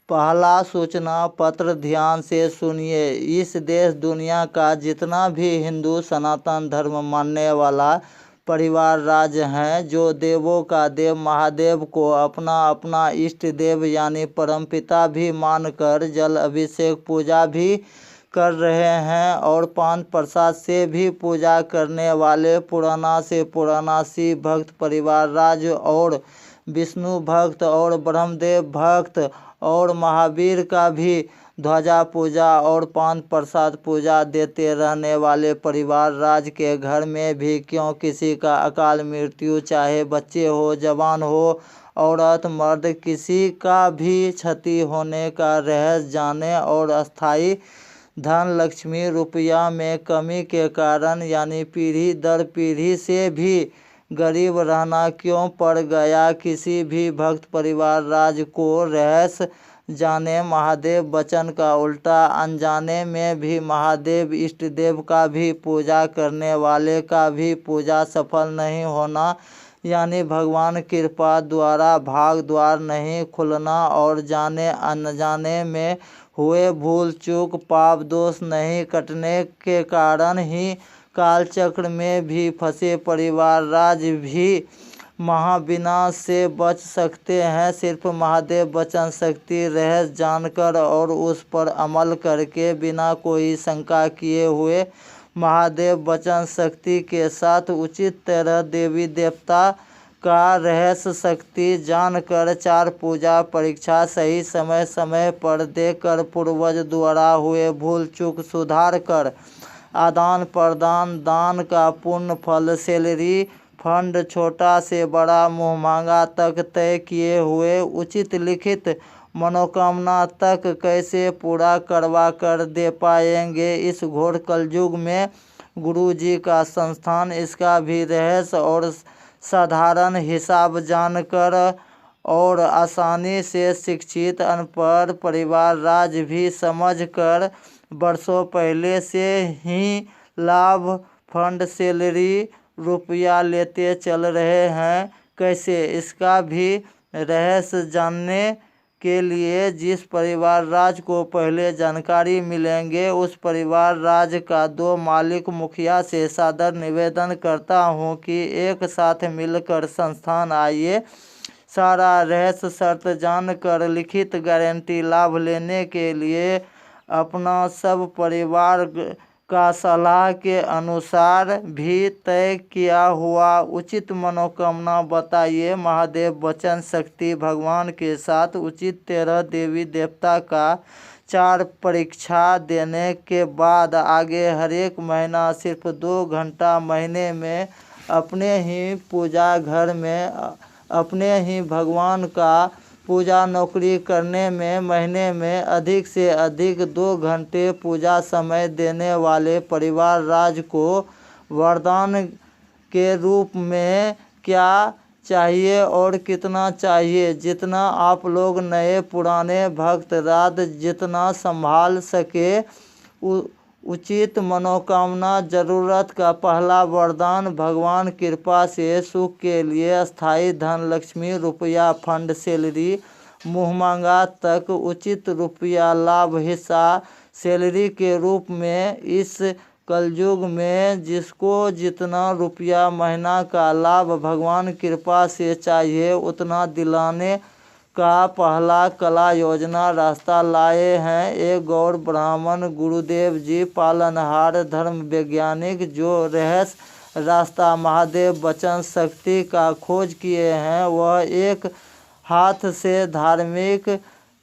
पहला सूचना पत्र ध्यान से सुनिए। इस देश दुनिया का जितना भी हिंदू सनातन धर्म मानने वाला परिवार राज्य हैं, जो देवों का देव महादेव को अपना अपना इष्ट देव यानी परमपिता भी मानकर जल अभिषेक पूजा भी कर रहे हैं और पान प्रसाद से भी पूजा करने वाले पुराना से पुराना शिव भक्त परिवार राज्य और विष्णु भक्त और ब्रह्मदेव भक्त और महावीर का भी ध्वजा पूजा और पान प्रसाद पूजा देते रहने वाले परिवार राज के घर में भी क्यों किसी का अकाल मृत्यु, चाहे बच्चे हो जवान हो औरत मर्द, किसी का भी क्षति होने का रहस्य जाने और अस्थाई धन लक्ष्मी रुपया में कमी के कारण यानी पीढ़ी दर पीढ़ी से भी गरीब रहना क्यों पड़ गया, किसी भी भक्त परिवार राज को रहस्य जाने महादेव वचन का उल्टा अनजाने में भी महादेव इष्ट देव का भी पूजा करने वाले का भी पूजा सफल नहीं होना यानी भगवान कृपा द्वारा भाग द्वार नहीं खुलना और जाने अनजाने में हुए भूल चूक पाप दोष नहीं कटने के कारण ही कालचक्र में भी फंसे परिवार राज भी महाविनाश से बच सकते हैं। सिर्फ महादेव वचन शक्ति रहस्य जानकर और उस पर अमल करके बिना कोई शंका किए हुए महादेव वचन शक्ति के साथ उचित तरह देवी देवता का रहस्य शक्ति जानकर चार पूजा परीक्षा सही समय समय पर देकर पूर्वज द्वारा हुए भूल चूक सुधार कर आदान प्रदान दान का पूर्ण फल सैलरी फंड छोटा से बड़ा मुँह मांगा तक तय किए हुए उचित लिखित मनोकामना तक कैसे पूरा करवा कर दे पाएंगे। इस घोर कलयुग में गुरु जी का संस्थान इसका भी रहस्य और साधारण हिसाब जानकर और आसानी से शिक्षित अनपढ़ परिवार राज भी समझकर वर्षों पहले से ही लाभ फंड सैलरी रुपया लेते चल रहे हैं। कैसे, इसका भी रहस्य जानने के लिए जिस परिवार राज को पहले जानकारी मिलेंगे उस परिवार राज का दो मालिक मुखिया से सादर निवेदन करता हूं कि एक साथ मिलकर संस्थान आइए। सारा रहस्य शर्त जानकर लिखित गारंटी लाभ लेने के लिए अपना सब परिवार का सलाह के अनुसार भी तय किया हुआ उचित मनोकामना बताइए। महादेव वचन शक्ति भगवान के साथ उचित तरह देवी देवता का चार परीक्षा देने के बाद आगे हर एक महीना सिर्फ 2 घंटा महीने में अपने ही पूजा घर में अपने ही भगवान का पूजा नौकरी करने में महीने में अधिक से अधिक 2 घंटे पूजा समय देने वाले परिवार राज को वरदान के रूप में क्या चाहिए और कितना चाहिए, जितना आप लोग नए पुराने भक्त राज जितना संभाल सके उचित मनोकामना। जरूरत का पहला वरदान भगवान कृपा से सुख के लिए स्थायी धन लक्ष्मी रुपया फंड सैलरी मुँह मांगा तक उचित रुपया लाभ हिस्सा सैलरी के रूप में। इस कलयुग में जिसको जितना रुपया महीना का लाभ भगवान कृपा से चाहिए उतना दिलाने का पहला कला योजना रास्ता लाए हैं। एक गौर ब्राह्मण गुरुदेव जी पालनहार धर्म वैज्ञानिक जो रहस्य रास्ता महादेव वचन शक्ति का खोज किए हैं वह एक हाथ से धार्मिक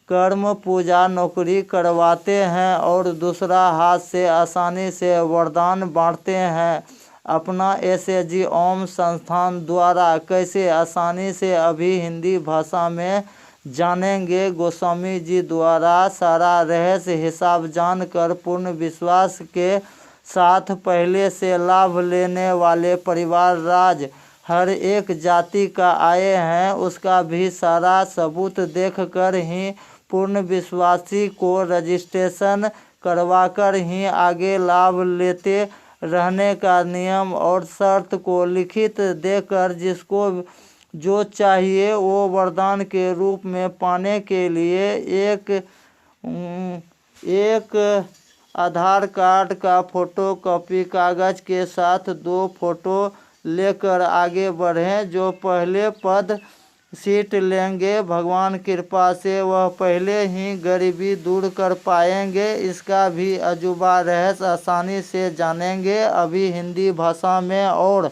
कर्म पूजा नौकरी करवाते हैं और दूसरा हाथ से आसानी से वरदान बांटते हैं। अपना SAG ओम संस्थान द्वारा कैसे आसानी से अभी हिंदी भाषा में जानेंगे। गोस्वामी जी द्वारा सारा रहस्य हिसाब जानकर पूर्ण विश्वास के साथ पहले से लाभ लेने वाले परिवार राज हर एक जाति का आए हैं उसका भी सारा सबूत देखकर ही पूर्ण विश्वासी को रजिस्ट्रेशन करवाकर ही आगे लाभ लेते रहने का नियम और शर्त को लिखित देकर जिसको जो चाहिए वो वरदान के रूप में पाने के लिए एक आधार कार्ड का फोटोकॉपी कागज़ के साथ 2 फोटो लेकर आगे बढ़ें। जो पहले पद सीट लेंगे, भगवान कृपा से वह पहले ही गरीबी दूर कर पाएंगे। इसका भी अजूबा रहस्य आसानी से जानेंगे। अभी हिंदी भाषा में और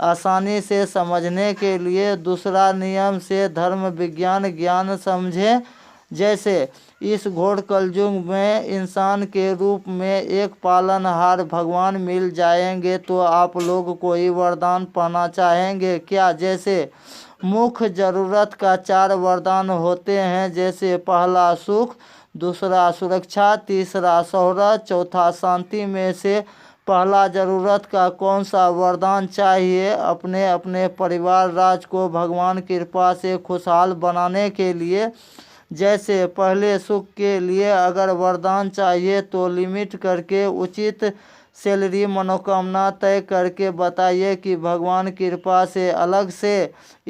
आसानी से समझने के लिए दूसरा नियम से धर्म विज्ञान ज्ञान समझें। जैसे इस घोर कलयुग में इंसान के रूप में एक पालनहार भगवान मिल जाएंगे तो आप लोग कोई वरदान पाना चाहेंगे क्या? जैसे मुख्य जरूरत का 4 वरदान होते हैं, जैसे पहला सुख, दूसरा सुरक्षा, तीसरा शोहरत, चौथा शांति। में से पहला जरूरत का कौन सा वरदान चाहिए? अपने अपने परिवार राज को भगवान कृपा से खुशहाल बनाने के लिए। जैसे पहले सुख के लिए अगर वरदान चाहिए तो लिमिट करके उचित सैलरी मनोकामना तय करके बताइए कि भगवान कृपा से अलग से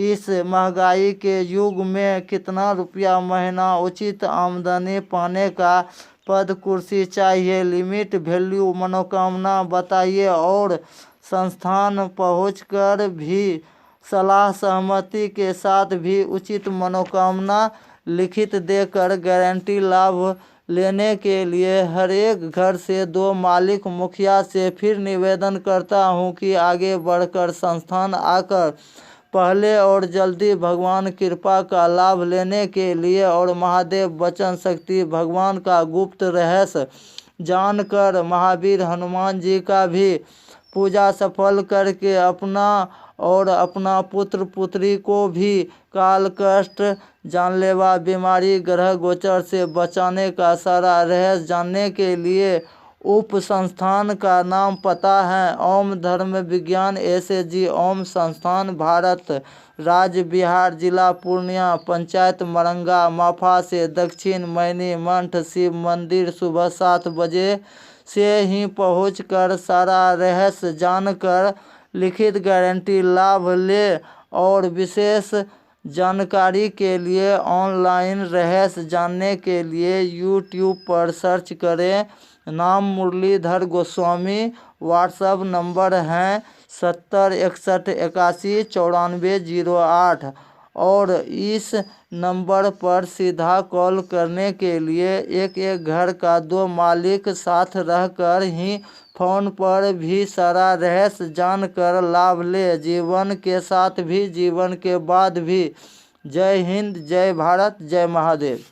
इस महंगाई के युग में कितना रुपया महीना उचित आमदनी पाने का पद कुर्सी चाहिए। लिमिट वैल्यू मनोकामना बताइए और संस्थान पहुंचकर भी सलाह सहमति के साथ भी उचित मनोकामना लिखित देकर गारंटी लाभ लेने के लिए हर एक घर से 2 मालिक मुखिया से फिर निवेदन करता हूं कि आगे बढ़कर संस्थान आकर पहले और जल्दी भगवान कृपा का लाभ लेने के लिए और महादेव वचन शक्ति भगवान का गुप्त रहस्य जानकर महावीर हनुमान जी का भी पूजा सफल करके अपना और अपना पुत्र पुत्री को भी काल कष्ट जानलेवा बीमारी ग्रह गोचर से बचाने का सारा रहस्य जानने के लिए उप संस्थान का नाम पता है ओम धर्म विज्ञान SAG ओम संस्थान, भारत राज्य बिहार, जिला पूर्णिया, पंचायत मरंगा, माफा से दक्षिण मैनी मंठ शिव मंदिर। सुबह 7 बजे से ही पहुंचकर सारा रहस्य जानकर लिखित गारंटी लाभ ले और विशेष जानकारी के लिए ऑनलाइन रहस्य जानने के लिए YouTube पर सर्च करें। नाम मुरलीधर गोस्वामी। व्हाट्सएप नंबर हैं 70 61 81 94 08 और इस नंबर पर सीधा कॉल करने के लिए एक घर का 2 मालिक साथ रहकर ही फोन पर भी सारा रहस्य जानकर लाभ ले, जीवन के साथ भी जीवन के बाद भी। जय हिंद, जय भारत, जय महादेव।